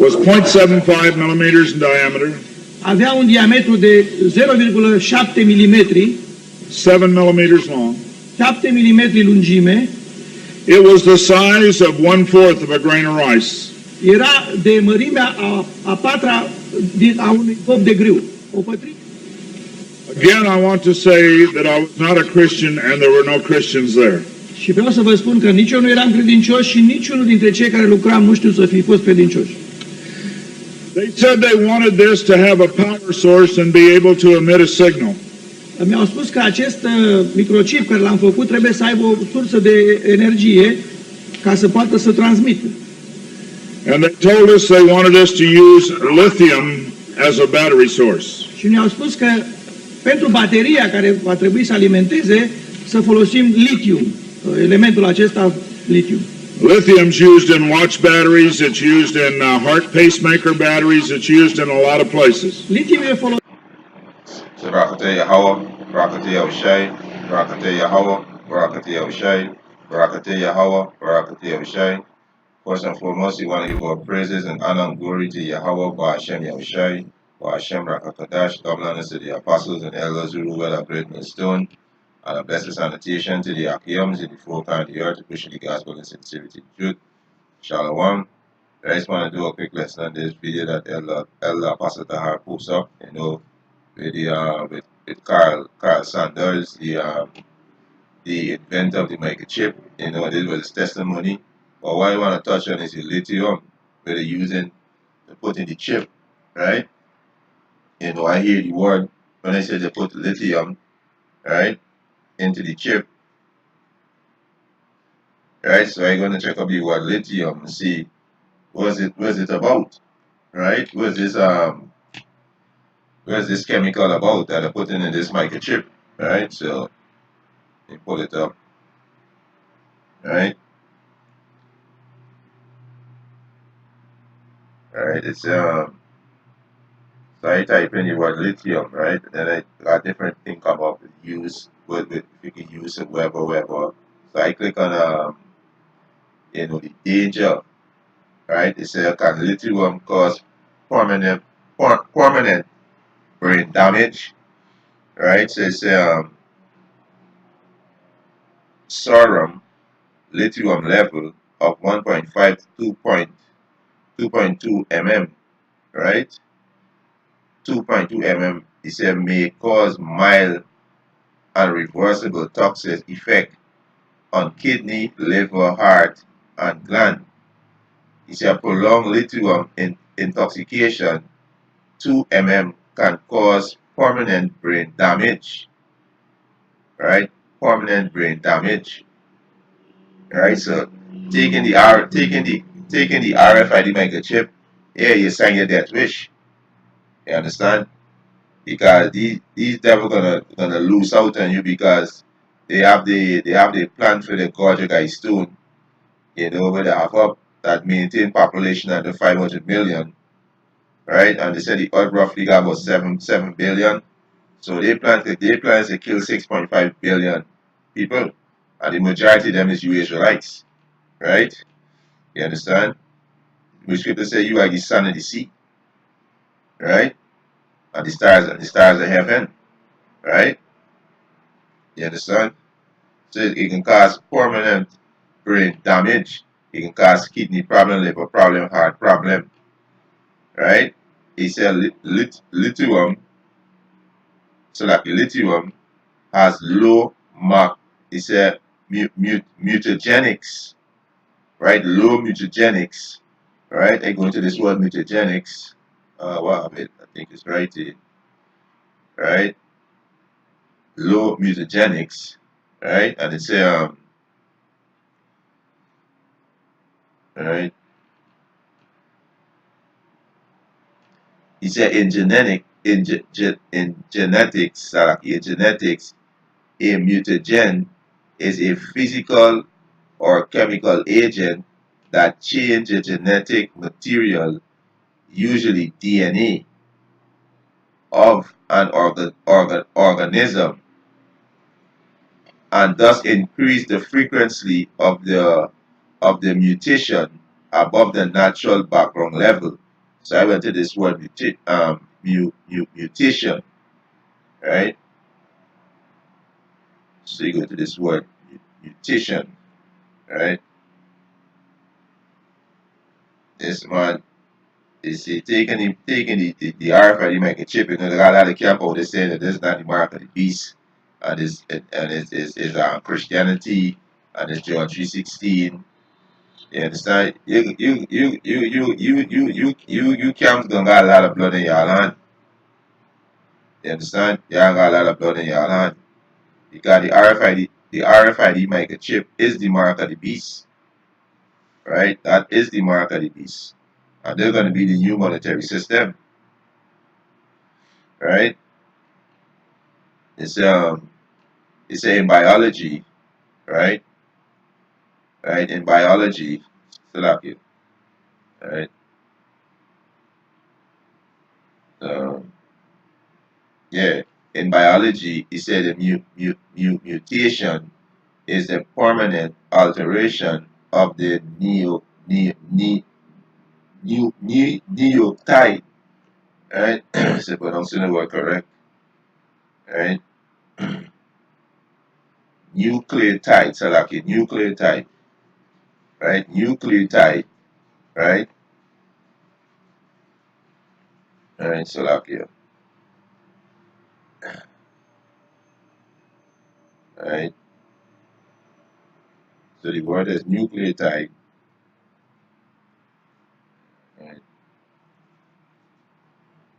was 0.75 millimeters in diameter, avea un diametru de 0,7 mm, 7 millimeters long. 7 mm lungime, It was the size of 1/4 of a grain of rice. era de mărimea a patra a unui bob de grâu, o pătrime. Again, I want to say that I was not a Christian and there were no Christians there. Și vreau să vă spun că nici eu nu eram credincios și niciunul dintre cei care lucram nu știu să fi fost credincioși. They said they wanted this to have a power source and be able to emit a signal. Mi-au spus că acest microchip care l-am făcut trebuie să aibă o sursă de energie ca să poată să transmită. And they told us they wanted us to use lithium as a battery source. Și ne-au spus că pentru bateria care va trebui să alimenteze, să folosim litium, elementul acesta litium. Lithium's used in watch batteries, it's used in heart pacemaker batteries, it's used in a lot of places. Litium e folosit. Barakateh Yahweh, Barakateh Yahushai, Barakateh Yahweh, Barakateh Yahushai, Barakateh Yahweh, Barakateh Yahushai. First and foremost, we want to give our praises and honor and glory to Yahweh, Ba'ashem Yahushai, Ba'ashem Rakakadash, double honors to the apostles and elders who rule at great millstone, and a blessed salutation to the Achiyams in the four corners of the earth to push the gospel in sincerity and truth. Shalom. I just want to do a quick lesson on this video that Elder Apostle Tahar posts up, with Carl Sanders, the inventor of the microchip. This was his testimony. But what I want to touch on is the lithium, where they're using to put in the chip, right? I hear the word when I say they put lithium, right, into the chip, right? So I'm going to check up the word lithium and see what's it about, right? What's this chemical about that they're putting in this microchip, right? So let me pull it up, right? Right, it's so I type in the word lithium, right? And then I got different thing come up with use with if you can use it wherever. So I click on the danger, right? It says can lithium cause permanent brain damage, right? So it's serum lithium level of 1.5 to 2.2 mm, right? 2.2 mm, it said may cause mild and reversible toxic effect on kidney, liver, heart, and gland. It said prolonged lithium intoxication, 2 mm, can cause permanent brain damage, right? Permanent brain damage, right? So taking the RFID microchip, here you sign your death wish. You understand? Because these devil gonna lose out on you because they have the plan for the gorge guy stone, where they have up that maintain population under 500 million, right? And they said the earth roughly got about 7 billion. So they plan to kill 6.5 billion people, and the majority of them is you Israelites, right? You understand? The scripture say you are the sun and the sea, right? And the stars of heaven, right? You understand? So it can cause permanent brain damage. It can cause kidney problem, liver problem, heart problem, right? He said lithium, so like lithium has low mark. He said mutagenics, right? Low mutagenics, right? I go into this word mutagenics. What I think it's right here, right? Low mutagenics, right? And it's right. He said in genetics, a mutagen is a physical or chemical agent that changes genetic material, usually DNA, of an organism, and thus increase the frequency of the mutation above the natural background level. So I went to this word mutation, right? So you go to this word mutation, right? This man is taking the RFID microchip, you know, they got a lot of camp out there saying that this is not the mark of the beast, and it's Christianity, and it's John 3:16. You understand? You camps don't got a lot of blood in your hand. You understand? You ain't got a lot of blood in your hand. You got the RFID microchip is the mark of the beast, right? That is the mark of the beast. And they're going to be the new monetary system, right? It's it's in biology, right? Right, in biology, still up here, right? Um, yeah, in biology, he said a mutation is the permanent alteration of the nucleotide, right? So pronouncing the word correct, right? Nucleotide, so like a nucleotide, right? Nucleotide, right? Right, so like here, right? So the word is nucleotide, right?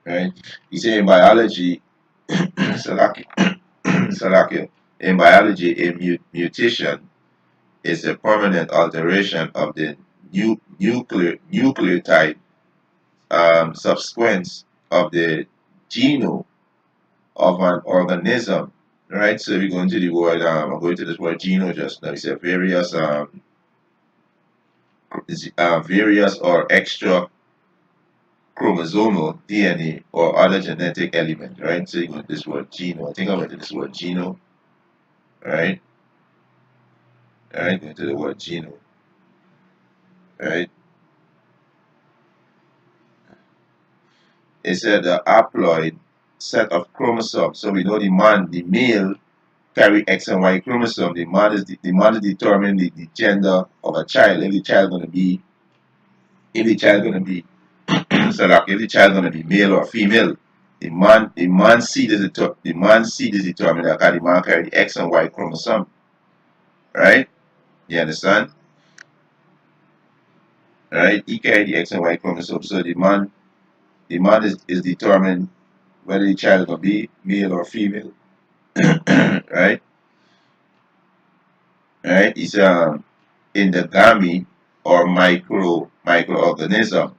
Right? He said in biology, so like, so like in biology, a mutation is a permanent alteration of the nucleotide subsequence of the genome of an organism. Right, so we go into the word. I'm going to this word genome just now. It's a various or extra chromosomal DNA or other genetic element. Right, so you go to this word genome. I think I went to this word genome. Right, right, going to the word genome. Right, it said the haploid set of chromosomes. So we know the male carry X and Y chromosome. The man is determining the gender of a child. If the child gonna be so like if the child gonna be male or female. The man seed is determined that the man carry the X and Y chromosome. Right? You understand? Right? He carry the X and Y chromosome. So the man is determined whether the child is gonna be male or female. Right? Right? It's in the gamete or microorganism,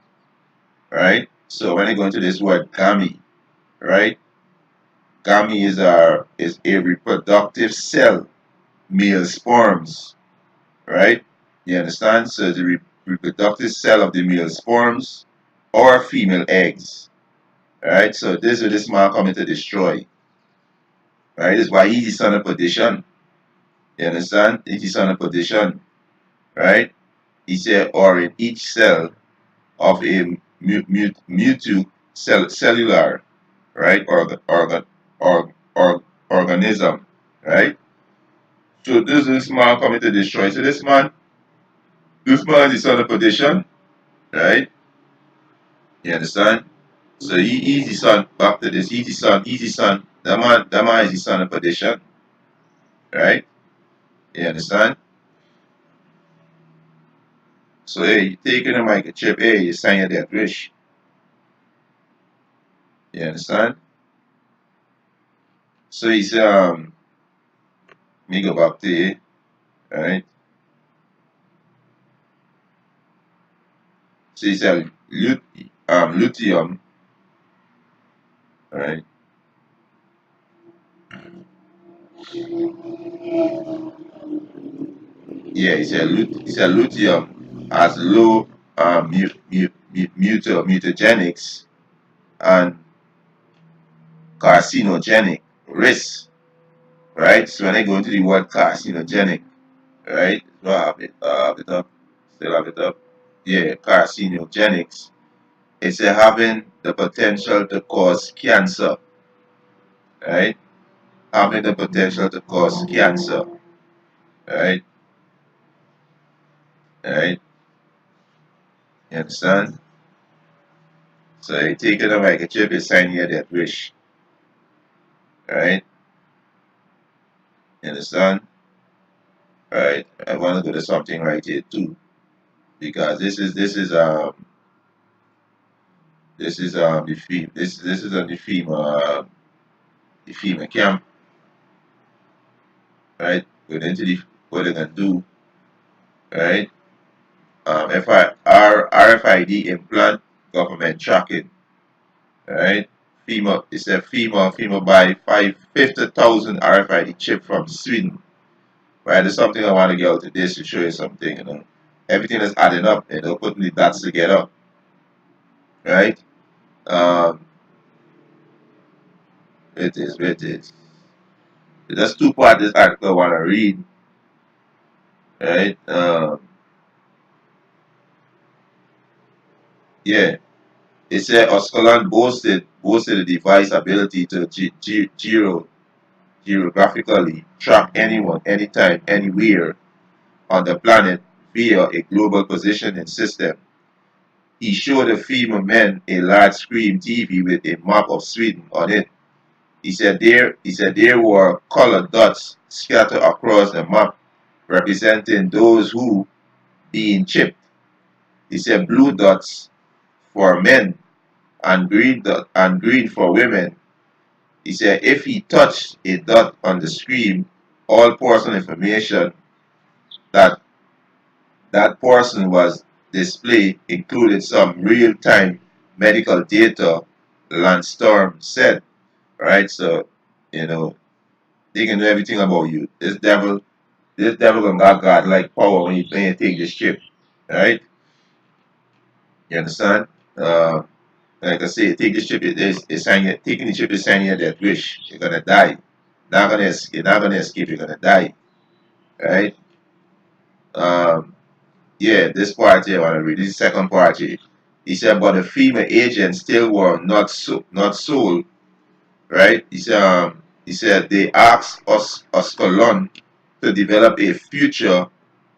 right? So when I go into this word gamete, right? Gamete is a reproductive cell, male sperms, right? You understand? So the reproductive cell of the male sperms or female eggs, right? So this is this man coming to destroy, right? This is why he's the son of perdition. You understand? He's the son of perdition, right? He said, or in each cell of a cellular, right, organism, right? So this man coming to destroy. So this man is the son of perdition, right? You understand? So he's the son. Back to this, he's the son. He's the son. That man is the son of perdition, right? You understand? So hey, you taking a microchip, hey, you sign your death wish. You understand? So he's me go back to you, right? So he said lithium, right? Yeah, he said lithium has low mutagenics and carcinogenic risks, right? So when I go into the word carcinogenic, right? So I have it up, still have it up. Yeah, carcinogenics it's having the potential to cause cancer, right? Having the potential to cause cancer, right? Right? You understand? So you taking a microchip, you sign your death wish, right? You understand? Right? I want to go to something right here too, because this is on the FEMA camp, right? Going into what they're gonna do, right? RFID implant government tracking, right? FEMA buy 50,000 RFID chip from Sweden, right? There's something I want to get out of this to show you something, you know. Everything is adding up, you know, putting the dots together, right? Um, it is. There's two parts of this article I want to read, right? Yeah. It said Oscalan boasted the device ability to geographically track anyone, anytime, anywhere on the planet via a global positioning system. He showed the female men a large screen TV with a map of Sweden on it. He said there were colored dots scattered across the map representing those who being chipped. He said blue dots for men and green for women. He said if he touched a dot on the screen, all personal information that that person was displayed included some real-time medical data, Landstorm said. Right? So, you know, they can do everything about you. This devil gonna got God like power when you take this chip. Right? You understand? Uh, like I say, take this chip is taking the chip is signing your death wish. You're gonna die. You're not gonna escape, you're gonna die. Right? Um, Yeah, this part here, I want to read this second part here. He said, but the female agents still were not sold, right? He said they asked us Colon to develop a future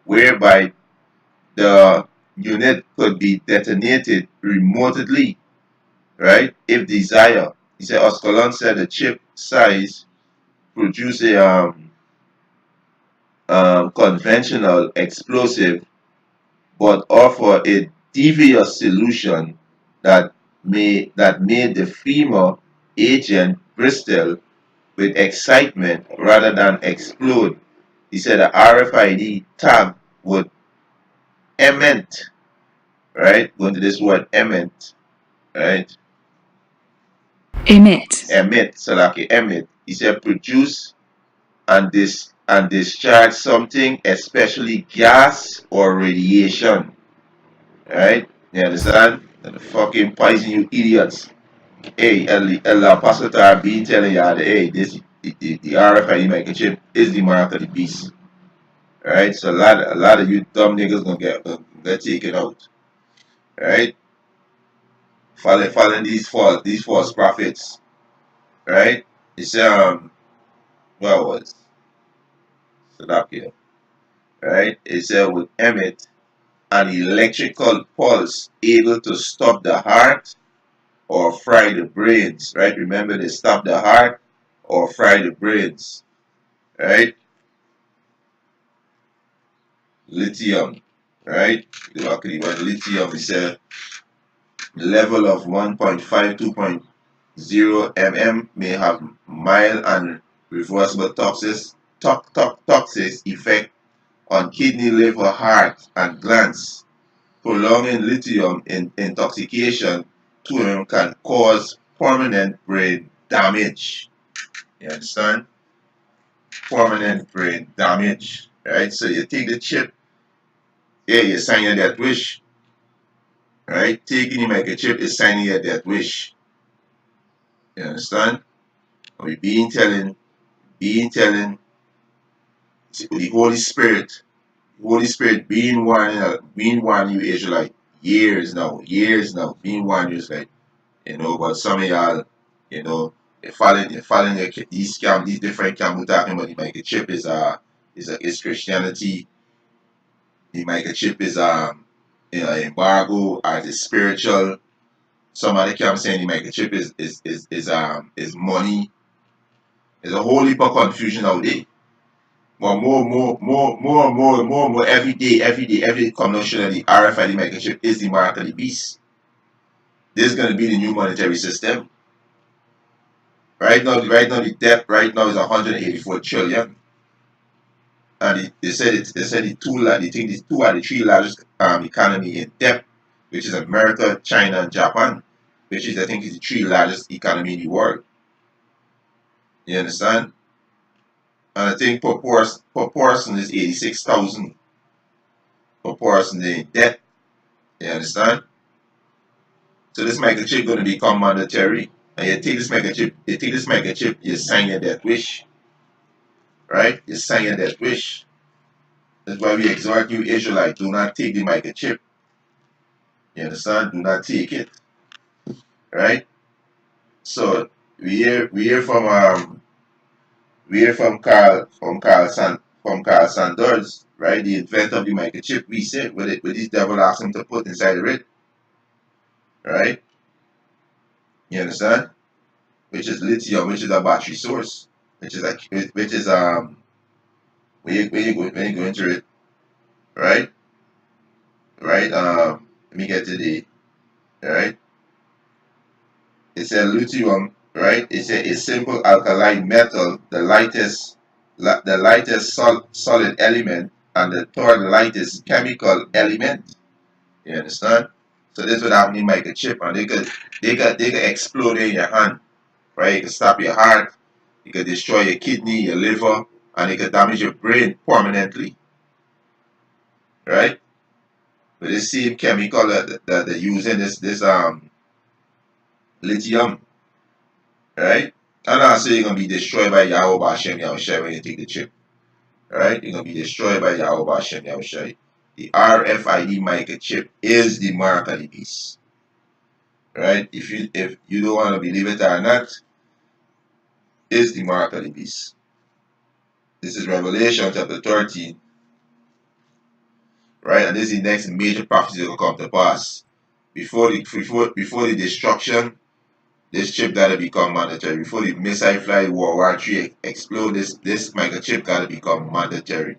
whereby the unit could be detonated remotely, right? If desired. He said Oscolon said the chip size produce a conventional explosive but offer a devious solution that made the female agent bristle with excitement rather than explode. He said the RFID tag would emit, right? Go into this word emit, right? Emit, so like emit. He said produce and discharge something, especially gas or radiation. Right? You understand? And the fucking poison you idiots. Hey, El Apostle being telling you that hey, the RFID microchip is the mark of the beast. Right? So a lot of you dumb niggas gonna get taken out. Right? Following these false prophets. Right? It's what was Salakia. Right? It said with emit an electrical pulse able to stop the heart or fry the brains, right? Remember, they stop the heart or fry the brains, right? Lithium, right? Luckily, when lithium is a level of 1.5, 2.0 mm may have mild and reversible toxic effect on kidney, liver, heart, and glands. Prolonging lithium intoxication to them can cause permanent brain damage. You understand? Permanent brain damage. Right? So you take the chip, yeah, you're signing your death wish. Right? Taking the microchip is signing your death wish. You understand? We being telling the Holy Spirit being warning you Israelite, years now, being warners, like, but some of y'all, you know, they're following these scam, these different scam we're talking about. The microchip is Christianity. The microchip is embargo, or the spiritual. Some of the scam saying the microchip is money. There's a whole heap of confusion out there. But more every day commercial the RFID microchip is the mark of the beast. This is going to be the new monetary system. Right now the debt right now is 184 trillion, and they said they think the two are the three largest economy in debt, which is America, China, and Japan, which is I think is the three largest economy in the world. You understand? And I think per person is 86,000 per person in debt. You understand? So this microchip going to become mandatory, and you take this microchip, you sign your death wish, right? You sign your death wish. That's why we exhort you, Israelite, do not take the microchip. You understand? Do not take it, right? So we hear from Carl Sanders, right? The inventor of the microchip. We said what this devil asked him to put inside of it, right? You understand? Which is lithium, which is a battery source, which is when you go into it, right? Right? Let me get to the right. It's a lithium, right? It's a simple alkaline metal, the lightest solid element, and the third lightest chemical element. You understand? So this would happen in microchip, and they could explode in your hand, right? It could stop your heart, it could destroy your kidney, your liver, and it could damage your brain permanently, right? But the same chemical that they're using this lithium, right? And also you're gonna be destroyed by Yahweh Hashem Yahushua when you take the chip, right? You're gonna be destroyed by Yahweh Hashem Yahushua. The RFID microchip is the mark of the beast, right? If you don't want to believe it or not, is the mark of the beast. This is Revelation chapter 13, right? And this is the next major prophecy that will come to pass. Before the destruction, this chip gotta become mandatory. Before the missile fly World War III explode, this microchip gotta become mandatory,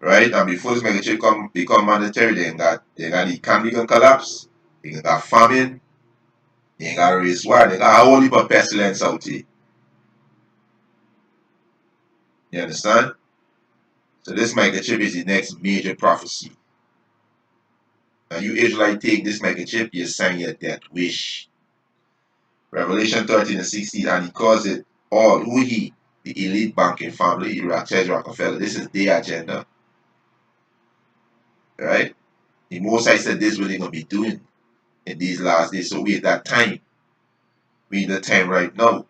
right? And before this microchip become mandatory, they got the economy gonna collapse. They got famine. They got race war. They got a whole heap of pestilence out here. You understand? So this microchip is the next major prophecy. And you Israelite take this microchip, you sign your death wish. Revelation 13 and 16, and he calls it all. Who he? The elite banking family, Church Rockefeller. This is their agenda. Right? The Most High said this is what they're going to be doing in these last days. So we at that time. We in the time right now.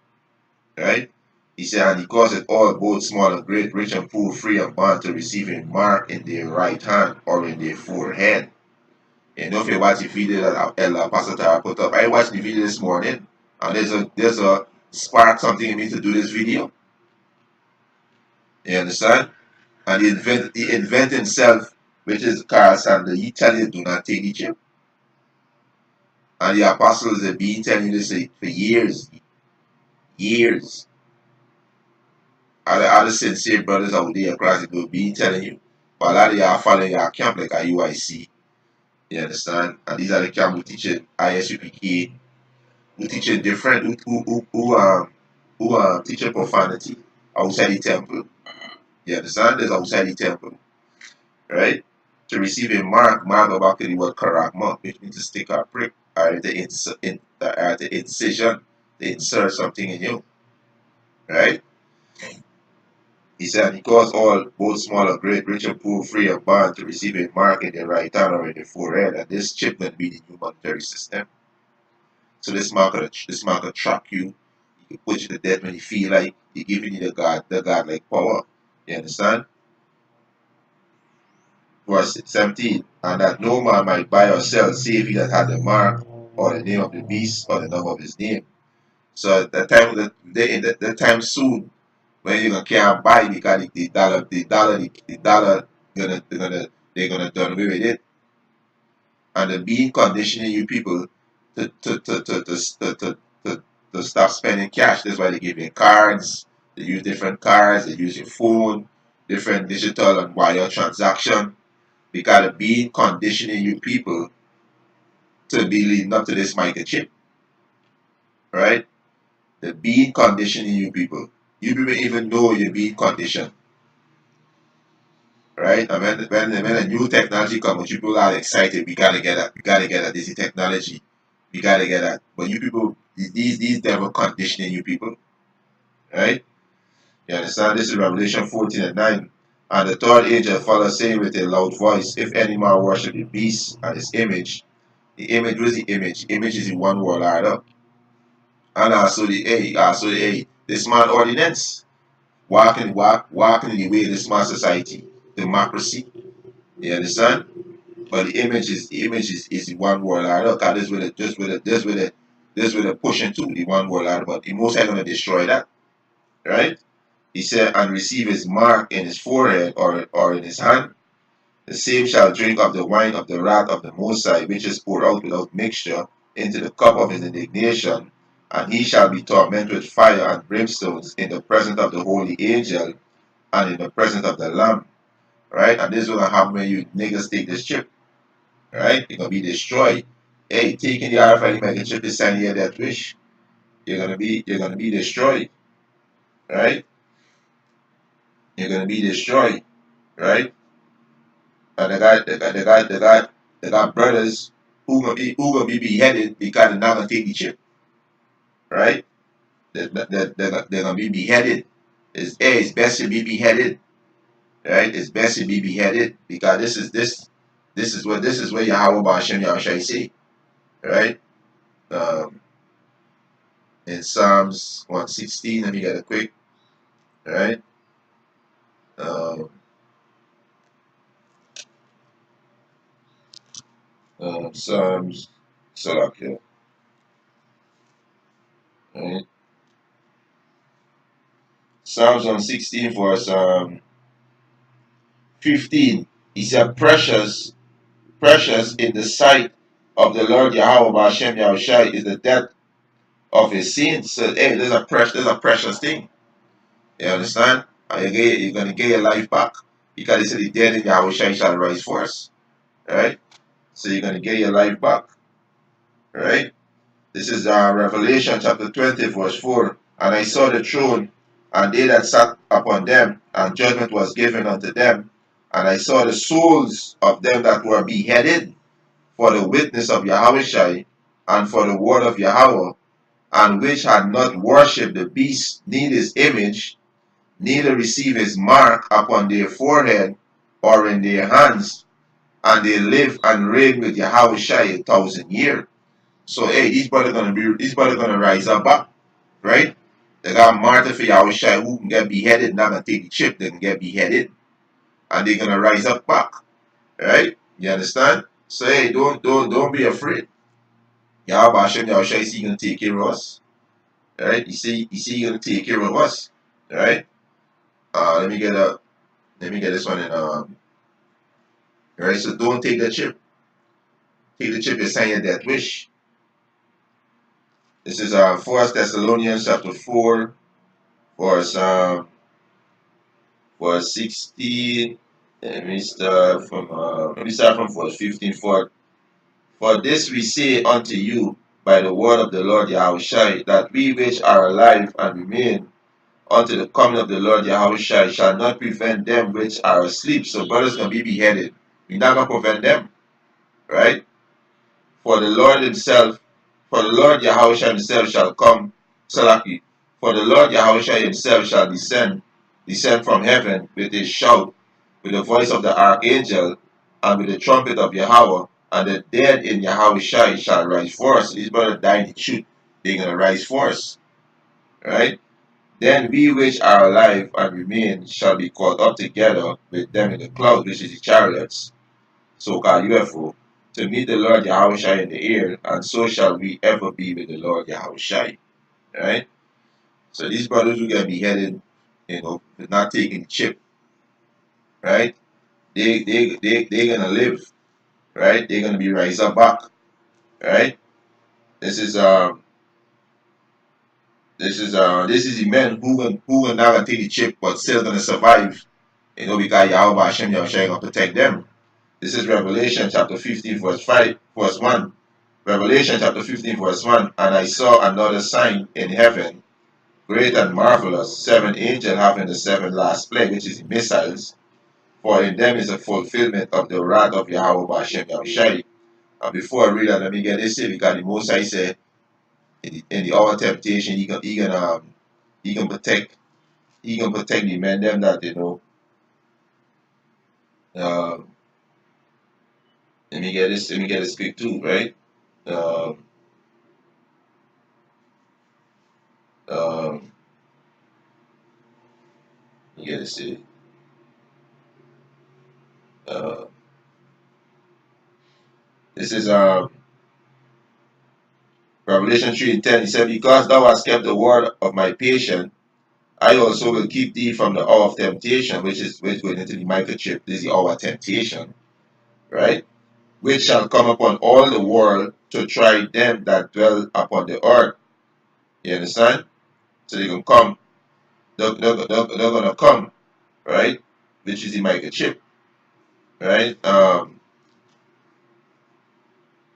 Right? He said, and he calls it all, both small and great, rich and poor, free and bond, to receive a mark in their right hand or in their forehead. And if you watch the video that Pastor Tara put up, I watched the video this morning, and there's a spark something in me to do this video. You understand? And he invent himself, which is Carl Sanders. He tell you do not take the chip. And the apostles have been telling you this for years. Years. Other sincere brothers out there across the globe been telling you. But a lot of y'all following your camp like a UIC. You understand? And these are the camp who teach it ISUPK, who teach it different, who teach it profanity outside the temple. You understand? There's outside the temple. Right? To receive a mark go back to the word karagma, which means to stick or prick, or the incision, to insert something in you. Right? He said, he calls all, both small and great, rich and poor, free and bond, to receive a mark in their right hand or in their forehead. And this chip will be the new monetary system. So this mark will track you. He can put you to death when you feel like. He giving you the God-like power. You understand? Verse 17. and that no man might buy or sell save he that had the mark or the name of the beast or the number of his name. So the time the time soon when you can't buy because the dollar they're gonna done away with it, and they're being conditioning you people to to to to to, to, to, to stop spending cash. That's why they give you cards. They use different cards. They use your phone, different digital and wire transaction, because they're being conditioning you people to be leading up to this microchip, right? They're being conditioning you people. You people even know you're being conditioned, right? And when a new technology comes, people are excited. We gotta get that. We gotta get that. This is technology. We gotta get that. But you people, these devil conditioning you people, right? You understand? This is Revelation 14 and 9. And the third angel followed, saying with a loud voice, if any man worship the beast and his image, the image, what is the image? The image is in one word add up. And also the A, this man ordinance, walking in the way of this man society, democracy. You understand? But the image is in one word add up. That is with it, this with a pushing to the one word add up. But the most High gonna destroy that, right? He said, and receive his mark in his forehead or in his hand. The same shall drink of the wine of the wrath of the Most High, which is poured out without mixture into the cup of his indignation. And he shall be tormented with fire and brimstones in the presence of the holy angel and in the presence of the Lamb. Right? And this is going to happen when you niggas take this chip. Right? You're going to be destroyed. Hey, taking the RFID microchip is signing your death wish. You're gonna be destroyed. Right? You're gonna be destroyed. Right? And they got brothers who gonna be beheaded because they're not gonna take the chip, right? They're gonna be beheaded. It's best to be beheaded, right? It's best to be beheaded because this is what Yahweh Bashem Yahushai say, right? Um, in Psalms 116, let me get it quick, right? Um, Psalms, Salakia, right? Psalms 116 verse 15. He said, precious in the sight of the Lord Yahweh Bashem Yahushai is the death of his sins. So hey, there's a precious thing. You understand? And you're gonna get your life back. Because he said the dead in Yahushai shall rise first. Right? So you're gonna get your life back. Right? This is Revelation chapter 20, verse 4. And I saw the throne, and they that sat upon them, and judgment was given unto them. And I saw the souls of them that were beheaded for the witness of Yahushai, and for the word of Yahweh, and which had not worshipped the beast, neither his image, neither received his mark upon their forehead or in their hands, and they live and reign with Yahushai 1,000 years. So hey, these brothers gonna rise up, right? They got martyred for Yahushua who can get beheaded, not gonna take the chip, they can get beheaded, and they're gonna rise up back, right? You understand? So hey, don't be afraid. Yahweh Hashem Yahushua is gonna take care of us, right? You see, he gonna take care of us, right? Let me get this one in right. So don't take the chip. Take the chip and sign your death wish. This is 1 Thessalonians chapter 4, verse 16. Let me start from verse 15. For this we say unto you by the word of the Lord Yahushai, that we which are alive and remain unto the coming of the Lord Yahushai shall not prevent them which are asleep. So brothers gonna be beheaded. We're not gonna prevent them, right? For the Lord himself, for the Lord Yahushua himself shall come, Salaki. For the Lord Yahushua himself shall descend from heaven with a shout, with the voice of the archangel, and with the trumpet of Yahweh, and the dead in Yahushua shall rise first. These brothers died in the shoot, they're gonna rise first, right? Then we which are alive and remain shall be caught up together with them in the cloud, which is the chariots, so-called UFO, to meet the Lord Yahushua in the air, and so shall we ever be with the Lord Yahushua. Right? So these brothers who get beheaded, for not taking the chip, right? They're gonna live, right? They're gonna be raised up back, right? This is the men who not gonna take the chip but still gonna survive, because Yahweh Hashem Yahushua gonna protect them. This is Revelation chapter 15 verse 1. Revelation chapter 15 verse 1. And I saw another sign in heaven, great and marvelous, 7 angels having the 7 last plague, which is the missiles. For in them is the fulfillment of the wrath of Yahweh Hashem Yahushua. And before I read that, let me get this here, because the Most High said in the hour of temptation, he can protect the men them that um, let me get this quick too, right? Um, um, let me get this here. Uh, this is Revelation 3:10. He said, because thou hast kept the word of my patience, I also will keep thee from the hour of temptation, which going into the microchip. This is the hour of temptation, right? Which shall come upon all the world to try them that dwell upon the earth. You understand? So they can come. They're gonna come, right? Which is the microchip, right? Let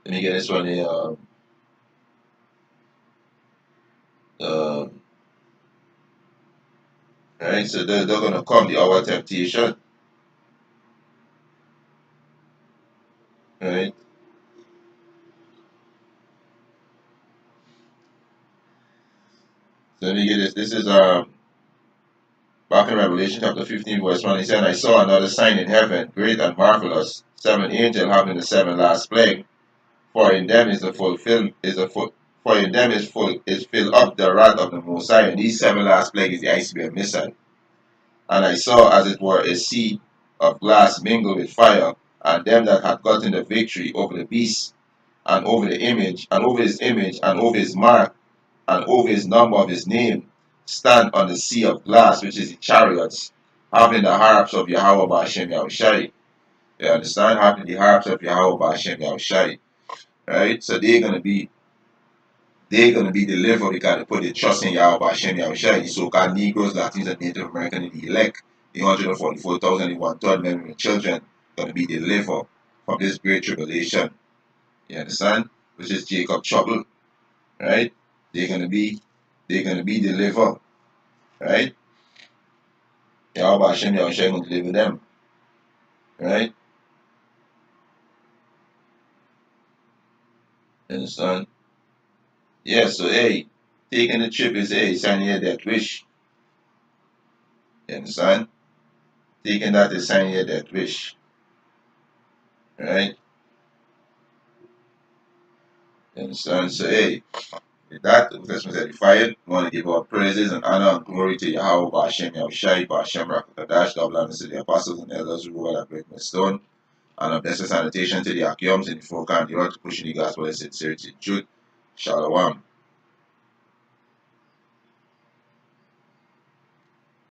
me get this one here. Um, right? So they're gonna come the hour of temptation, right? So let me get this. This is back in Revelation chapter 15, verse 1. He said, I saw another sign in heaven, great and marvelous, 7 angels having the 7 last plague. For in them is the fulfill is the full for in them is filled up the wrath of the Most High. And these 7 last plagues is the iceberg missile. And I saw as it were a sea of glass mingled with fire, and them that had gotten the victory over the beast, and over the image, and over his image, and over his mark, and over his number of his name, stand on the sea of glass, which is the chariots, having the harps of Yahweh Ba'ashem Yahushai. You understand? Having the harps of Yahweh Ba'ashem Yahushai. Right? So they're gonna be delivered because they put their trust in Yahweh Ba'ashem Yahushai. The so-called Negroes, Latinos, and Native Americans, the elect, the 144,000, the 1/3 men and children, gonna be delivered from this great tribulation. You understand? Which is Jacob trouble. Right? They're gonna be delivered. Right? Yahweh Hashem Yahushua gonna deliver them. Right? You understand? Yeah, so hey, taking the trip is signing your death wish. You understand? Taking that is signing your death wish. Right? You understand? So hey, with that, the Testament edified. We want to give our praises and honor and glory to Yahweh Ba'ashem Yahushai, Ba'ashem Rakadash, double honor to the apostles and elders who rule at Great Stone. And a blessed sanitation to the Akiums in the forecast and the earth, pushing the gospel in sincerity and truth. Shalom.